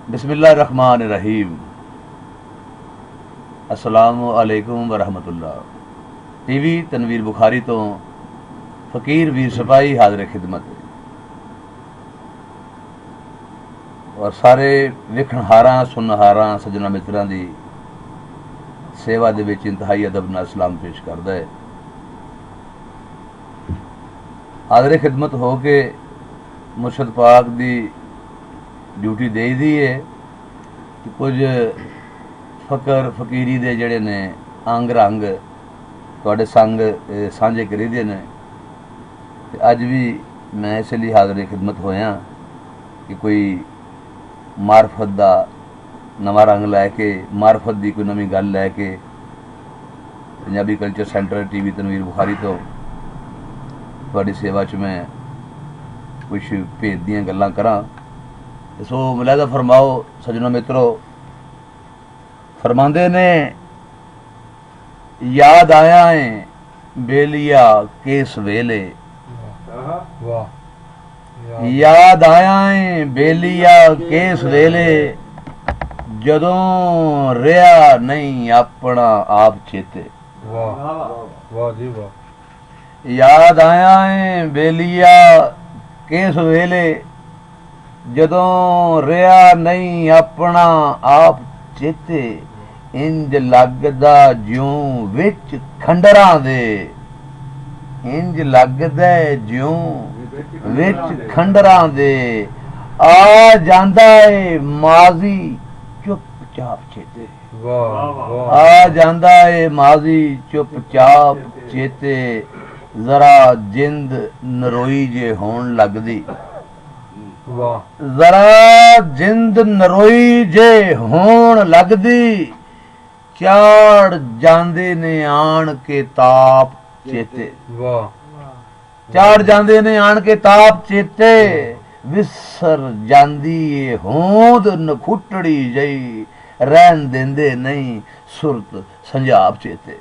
बिस्मिल्लाहिर्रहमानिर्रहीम। अस्सलामु अलैकुम वरहमतुल्लाह। टीवी तनवीर बुखारी तो फकीर वीर सिपाही हाज़िर खिदमत और सारे वेखणहारां सुनहारां सजना मित्रां दी सेवा दे विच इंतहाई अदब नाल सलाम पेश करदा है। हाज़िर खिदमत हो के मुर्शद पाक दी ड्यूटी दे दी है कि कुछ फकर फकीरी दे जड़े ने अंग रंग तुहाडे संग सांझे करीदे ने। अज भी मैं इसलिए हाज़िर खिदमत होया कि कोई मार्फत दा नवा रंग लैके मार्फत दी कोई नवी गल लैके Punjabi culture centre TV Tanveer Bukhari तो तुहाडी सेवा च मैं कुछ भेद दियां गल्लां करां। सो मुलाहिज़ा फरमाओ सजनों मित्रों, फरमांदे ने याद आया है बेलिया केस वेले, याद आया है बेलिया केस वेले, जदों रिया नहीं अपना आप चेते। याद आया है बेलिया केस वेले, जदों रिया नहीं अपना आप चेते। इंज लगदा ज्यों विच खंडरां दे, इंज लगदा ज्यों विच खंडरां दे, आ जांदा है माजी चुपचाप चेते। आ जांदा है माजी चुपचाप चेते, जरा जिंद नरोई जे होण लगदी। जरा जिंद नरोई जे होण लगदी, चाड़ जांदे ने आण के ताप चेते। चाड़ जांदे ने आण के ताप चेते, विसर जांदी ए होंद नखुटड़ी जई, रहन देंदे नहीं सुरत संजाब चेते।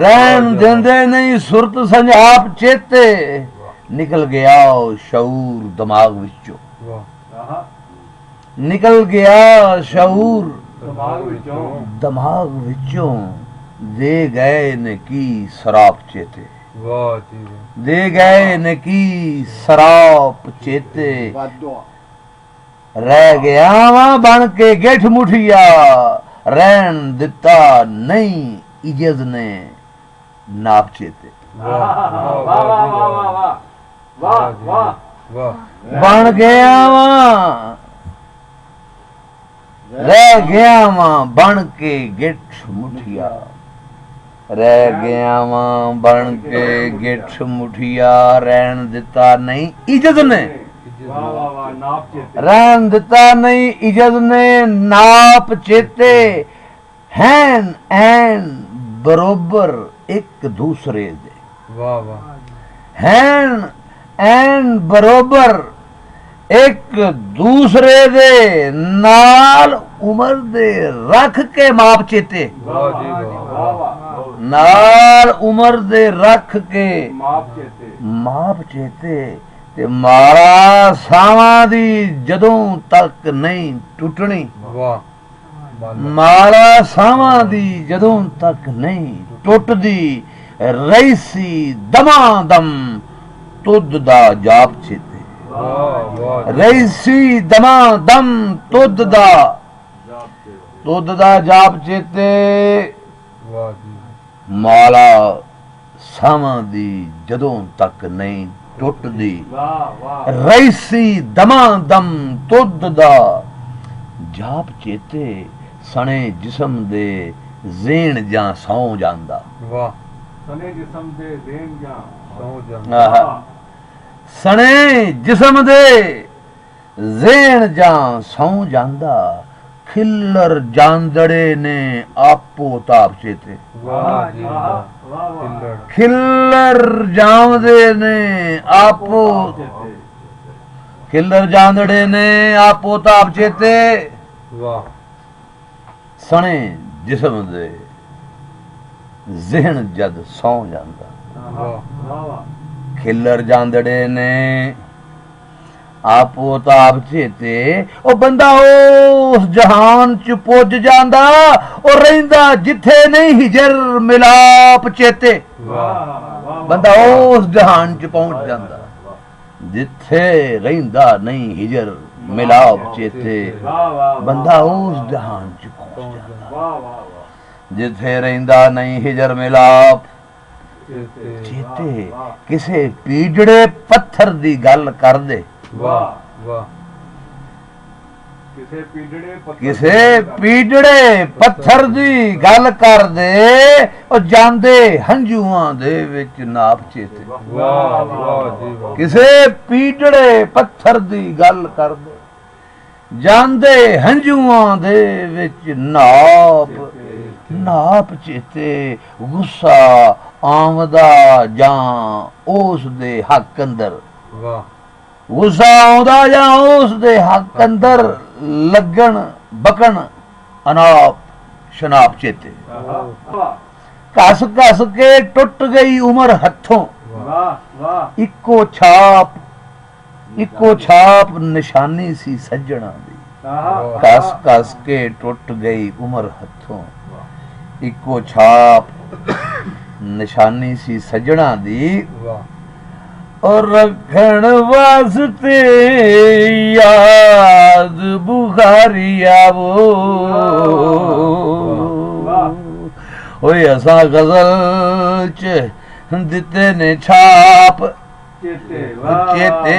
रहन देंदे नहीं सुरत संजाब चेते, निकल गया शऊर दिमाग विचों, निकल गया शऊर दिमाग विचों, दे गए ने की शराब चेते। दे गए ने की शराब चेते, रह गया वहां बन के गेठ मुठिया, रहन दिता नहीं इज्जत ने नाप चेते। बन गया वहां रह गया वहां बन के गिठ मुठिया, रह गया वहां बन के गिठ मुठिया, रहन दिता नहीं इज्जत ने, रहन दिता नहीं इज्जत ने नाप चेते। हैन ऐन बरोबर एक दूसरे दे, हैन ऐन बरोबर एक दूसरे दे, नाल उमर दे रख के माप चेते। नाल उमर दे रख के माप चेते, ते मारा सावां दी जदों तक नहीं टुटनी। मारा सावां दी जदों तक नहीं टुटदी, रईसी दमादम तुद दा जाप चेते। रईसी दमादम तुद दा जाप चेते, माला सावां दी जदों तक नहीं टुटदी, रईसी दमादम तुद दा जाप चेते, सने जिसम दे ज़ेन जां सौ जांदा। सने जिसम दे ज़ेन जां सौ जांदा, सने जिसम दे ज़ेन जां सौ जांदा, खिल्लर जांदड़े ने आपो ताप चेते। खिल्लर जांदे ने आपो, खिल्लर जांदड़े ने आपो ताप चेते, सने जिसम दे ज़हन जद सौ जांदा। खिल्लर जांदड़े ने ਆਪੋ ਤਾਪ ਚੇਤੇ ਉਹ ਬੰਦਾ ਉਸ ਜਹਾਨ ਚ ਪੁੱਜ ਜਾਂਦਾ ਉਹ ਰਹਿੰਦਾ ਜਿੱਥੇ ਨਹੀਂ ਹਿਜਰ ਮਿਲਾਪ ਚੇਤੇ ਬੰਦਾ ਉਸ ਜਹਾਨ ਚ ਪਹੁੰਚ ਜਾਂਦਾ ਜਿੱਥੇ ਰਹਿੰਦਾ ਨਹੀਂ ਹਿਜਰ ਮਿਲਾਪ ਚੇਤੇ ਬੰਦਾ ਉਸ ਜਹਾਨ ਚ ਪਹੁੰਚ ਜਾਂਦਾ ਜਿੱਥੇ ਰਹਿੰਦਾ ਨਹੀਂ ਹਿਜਰ ਮਿਲਾਪ ਚੇਤੇ ਕਿਸੇ ਪੀਜੜੇ ਪੱਥਰ ਦੀ ਗੱਲ ਕਰਦੇ ਵਾਹ ਵਾਹ ਕਿਸੇ ਪੀਜੜੇ ਪੱਥਰ ਦੀ ਗੱਲ ਕਰਦੇ ਉਹ ਜਾਂਦੇ ਹੰਝੂਆਂ ਦੇ ਵਿੱਚ ਨਾਪ ਚੇਤੇ ਵਾਹ ਵਾਹ ਜੀ ਵਾਹ ਕਿਸੇ ਪੀਜੜੇ ਪੱਥਰ ਦੀ ਗੱਲ ਕਰਦੇ ਜਾਂਦੇ ਹੰਝੂਆਂ ਦੇ ਵਿੱਚ ਨਾਪ ਚੇਤੇ ਗੁੱਸਾ ਆਉਂਦਾ ਜਾਂ ਉਸ ਦੇ ਹੱਕ ਅੰਦਰ ਵਾਹ ਗੁੱਸਾ ਆਉਂਦਾ ਜਾਂ ਉਸ ਦੇ ਹੱਕ ਅੰਦਰ ਲੱਗਣ ਬਕਣ ਅਨਾਪ ਸ਼ਨਾਪ ਚੇਤੇ ਘਸ ਘਸ ਕੇ ਟੁੱਟ ਗਈ ਉਮਰ ਹੱਥੋਂ ਇੱਕੋ ਛਾਪ ਨਿਸ਼ਾਨੀ ਸੀ ਸੱਜਣਾ ਦੀ ਘਸ ਘਸ ਕੇ ਟੁੱਟ ਗਈ ਉਮਰ ਹੱਥੋਂ ਇੱਕੋ ਛਾਪ ਨਿਸ਼ਾਨੀ ਸੀ ਸੱਜਣਾ ਦੀ और रखण वास्ते याद बुखारिया वो ओए असा गजल च दिते ने छाप चेते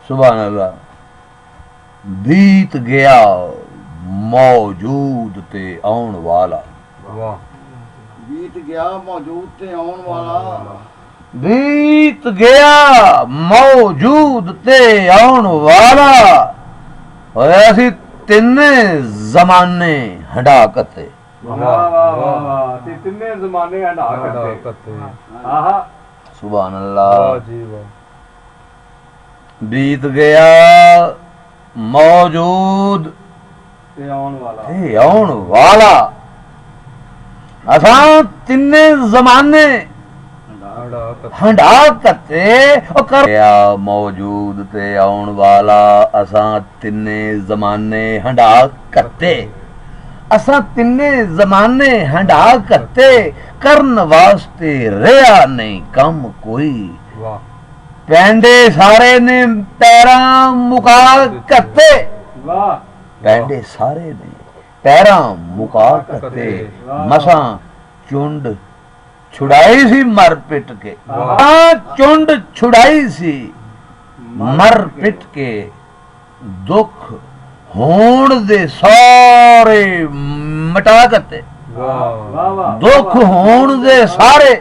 सुभान अल्लाह बीत गया मौजूद ते आउण वाला बीत गया मौजूद ते आउण वाला बीत गया मौजूद ते आउण वाला होया सी तिन्ने जमाने हंडा कते ते तिन्ने जमाने हंडा कते आहा सुभान अल्लाह जी वाह बीत गया मौजूद ते आउण वाला असां तिन्ने जमाने हंडा कते कर मौजूद ते आउण वाला असां तिन्ने जमाने हंडा कते असां तिन्ने जमाने हंडा कते करन वास्ते रहा नहीं कम कोई पैंडे सारे ने पैरां मुका कते पैंडे सारे ने पैरां मुका कते मसां चुंड छुड़ाई सी मर पिट के चुंड छुड़ाई सी मर पिट के दुख होण दे सारे मटा कते दुख होण दे सारे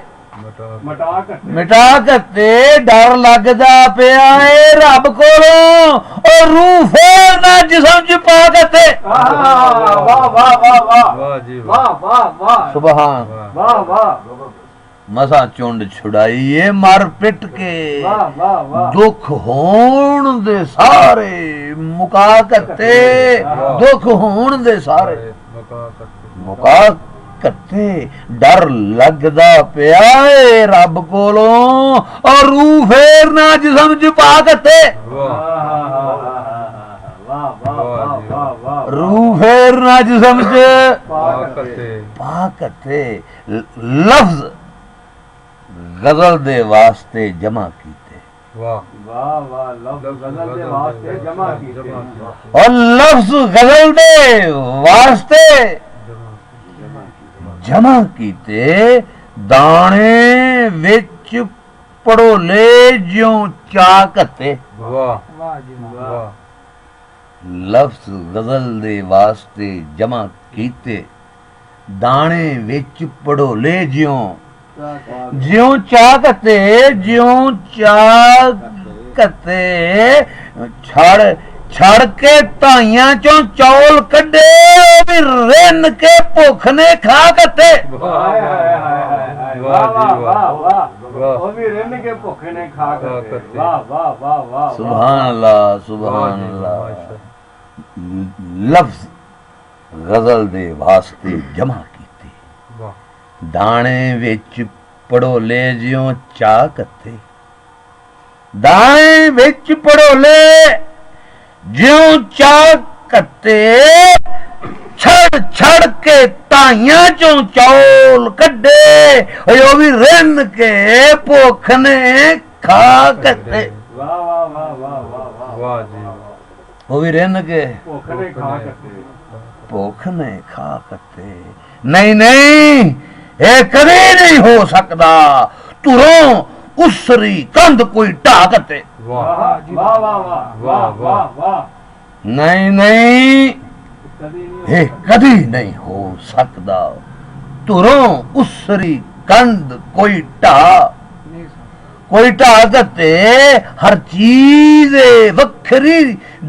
मिटा कते डर लगदा पिया ए रब कोलों और रूह फेर ना जिस्म च पा कते वाह वाह वाह वाह जी वाह वाह वाह सुभान वाह वाह मसा चुंड छुड़ाइए मर पिट के वाह वाह वाह दुख होण दे सारे मुका कते दुख होण दे सारे मुका कते डर लगदा पिया ए रब कोलों और रूह फेर ना जिस्म च पा कते रूह फेर ना जिस्म च पा कते लफ्ज गजल दे वास्ते जमा कीते वाह वाह लफ्ज गजल दे वास्ते जमा कीते और लफ्ज गजल दे वास्ते जमा कीते दाने विच पड़ोले ज्यों चाकते लफ्ज गजल दे वास्ते जमा कीते दाने विच पड़ोले ज्यों ज्यों चाकते ज्यों चाकते छड़ छड़ के ताइयां चों चौल कड्डे भी रिन के भुख ने खा कते सुभान अल्लाह सुभान अल्लाह लफ्ज गजल दे वास्ते जमा कीते दाने विच ਪੜੋਲੇ ਜਿਉਂ ਚਾਹ ਕੱਤੇ ਦਾਣੇ ਵਿੱਚ ਪੜੋਲੇ ਜਿਉਂ ਚਾਹ ਕੱਤੇ ਛੜ ਛੜ ਕੇ ਤਾਈਆਂ ਚੋਂ ਚੌਲ ਕੱਢੇ ਓਏ ਉਹ ਵੀ ਰਿੰਨ ਕੇ ਭੁੱਖ ਨੇ ਖਾ ਕੱਤੇ ਵਾਹ ਵਾਹ ਵਾਹ ਵਾਹ ਵਾਹ ਵਾਹ ਜੀ ਉਹ ਵੀ ਰਿੰਨ ਕੇ ਭੁੱਖ ਨੇ ਖਾ ਕੱਤੇ ਭੁੱਖ ਨੇ ਖਾ ਕੱਤੇ ਨਹੀਂ ਨਹੀਂ ਇਹ ਕਦੇ ਨਹੀਂ ਹੋ ਸਕਦਾ ਧੁਰੋਂ ਉਸਰੀ ਕੰਧ ਕੋਈ ਢਾਹ ਕੱਤੇ ਵਾਹ ਵਾਹ ਵਾਹ ਵਾਹ ਵਾਹ ਵਾਹ ਵਾਹ ਨਹੀਂ ਨਹੀਂ ਕਦੀ ਨਹੀਂ ਇਹ ਕਦੀ ਨਹੀਂ ਹੋ ਸਕਦਾ ਧੁਰੋਂ ਉਸਰੀ ਕੰਧ ਕੋਈ ਢਾਹ ਦਿੱਤੇ ਹਰ ਚੀਜ਼ ਵੱਖਰੀ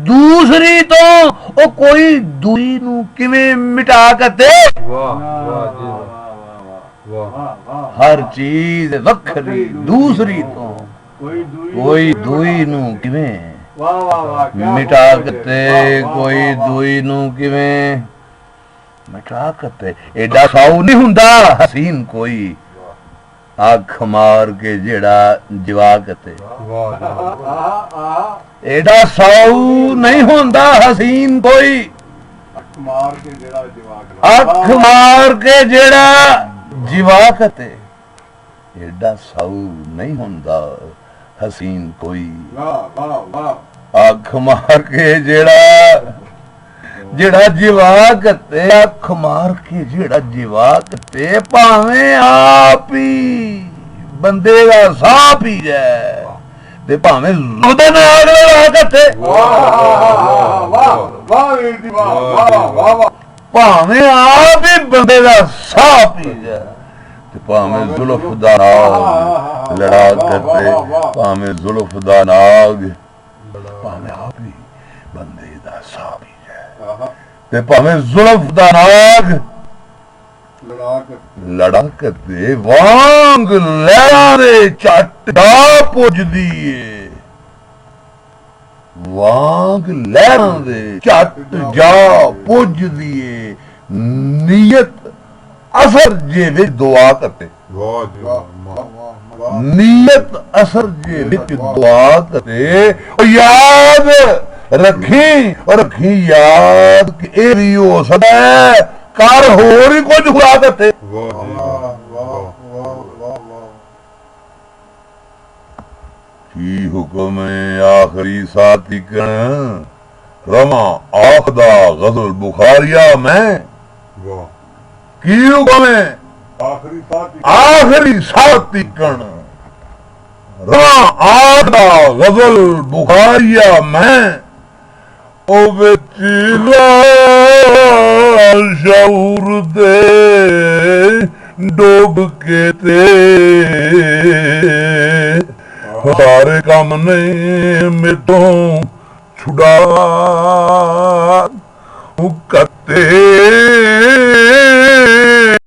ਦੂਸਰੀ ਤੋਂ ਉਹ ਕੋਈ ਦੂਈ ਨੂੰ ਕਿਵੇਂ ਮਿਟਾ ਕੱਤੇ ਵਾਹ ਵਾਹ ਜੀ ਵਾਹ ਵਾਹ ਵਾਹ ਹਰ ਚੀਜ਼ ਵੱਖਰੀ ਦੂਸਰੀ ਤੋਂ ਕੋਈ ਦੂਈ ਨੂੰ ਕਿਵੇਂ ਵਾਹ ਵਾਹ ਵਾਹ ਕਿਆ ਮਿਟਾ ਬਾਤ ਹੈ। ਕੱਤੇ ਵਾਹ, ਵਾਹ, ਕੋਈ ਵਾਹ, ਵਾਹ। ਦੂਈ ਨੂੰ ਕਿਵੇਂ ਮਿਟਾ ਕੱਤੇ ਐਡਾ ਸਾਊ ਨਹੀਂ ਹੁੰਦਾ ਹਸੀਨ ਕੋਈ ਅੱਖ ਮਾਰ ਕੇ ਜਿਹੜਾ ਜਵਾਕ ਤੇ ਵਾਹ ਜੀ ਆਹ ਆਹ ਐਡਾ ਸਾਊ ਨਹੀਂ ਹੁੰਦਾ ਹਸੀਨ ਕੋਈ ਮਾਰ ਕੇ ਜਿਹੜਾ ਜਵਾਕ ਅੱਖ ਮਾਰ ਕੇ ਜਿਹੜਾ ਜਵਾਕ ਤੇ ਐਡਾ ਸਾਊ ਨਹੀਂ ਹੁੰਦਾ ਹਸੀਨ ਕੋਈ ਵਾਹ ਵਾਹ ਵਾਹ ਅੱਖ ਮਾਰ ਕੇ ਜਿਹੜਾ ਜਵਾਕ ਤੇ ਅੱਖ ਮਾਰ ਕੇ ਜਿਹੜਾ ਜਵਾਕ ਤੇ ਭਾਵੇਂ ਆਪ ਹੀ ਬੰਦੇ ਦਾ ਸਾਹ ਪੀ ਜਾਏ ਤੇ ਭਾਵੇਂ ਉਹਦੇ ਨਾਲ ਲਗਾ ਕੇ ਵਾਹ ਵਾਹ ਵਾਹ ਵੀਰ ਜੀ ਵਾਹ ਵਾਹ ਵਾਹ ਵਾਹ ਭਾਵੇਂ ਆਪ ਹੀ ਬੰਦੇ ਦਾ ਸਾਹ ਪੀ ਜਾਏ ਤੇ ਭਾਵੇਂ ਜ਼ੁਲਫ ਦਾ ਨਾਗ ਲੜਾ ਕੇ ਭਾਵੇਂ ਜ਼ੁਲਫ ਦਾ ਨਾਗ ਭਾਵੇਂ ਆਪ ਹੀ ਬੰਦੇ ਦਾ ਸਾਹ ਪੀ ਜਾਏ ਤੇ ਭਾਵੇਂ ਜ਼ੁਲਫ ਦਾ ਨਾਗ ਲੜਕ ਤੇ ਵਾਂਗ ਲਹਿਰਾਂ ਦੇ ਝੱਟ ਦਾ ਪੁੱਜਦੀ ਏ ਵਾਂਗ ਲਹਿਰਾਂ ਦੇ ਝੱਟ ਜਾ ਪੁੱਜਦੀ ਏ ਨੀਅਤ ਅਸਰ ਜੇ ਵਿੱਚ ਦੁਆ ਕਰਤੇ ਵਾਹ ਜੀ ਵਾਹ ਨੀਅਤ ਅਸਰ ਜੇ ਵਿੱਚ ਦੁਆ ਕਰਤੇ ਉਹ ਯਾਦ ਰੱਖੀ ਯਾਦ ਕਿ ਇਹ ਵੀ ਹੋ ਸਕਦਾ ਹੈ ਕਰ ਹੋਰ ਹੀ ਕੁਝ ਹੁਆ ਕਰਤੇ ਵਾਹ ਜੀ ਕੀ ਹੁਕਮ ਹੈ ਆਖਰੀ ਸਾਥੀ ਕਣ ਰਮਾ ਆਖਦਾ ਗਜ਼ਲ ਬੁਖਾਰੀਆ ਮੈਂ ਵਾਹ ਕੀ ਹੁਕਮ ਹੈ ਆਖਰੀ ਸਾਥੀ ਕਣ ਰਮਾ ਆਖਦਾ ਗਜ਼ਲ ਬੁਖਾਰੀਆ ਮੈਂ ਉਹ ਵਿੱਚ ਸ਼ੌਰ ਦੇ ਡੋਬ ਕੇ ਤੇ ਸਾਰੇ ਕੰਮ ਨੇ ਮੇਤੋਂ ਛੁਡਾ ਉਹ ਕੱਤੇ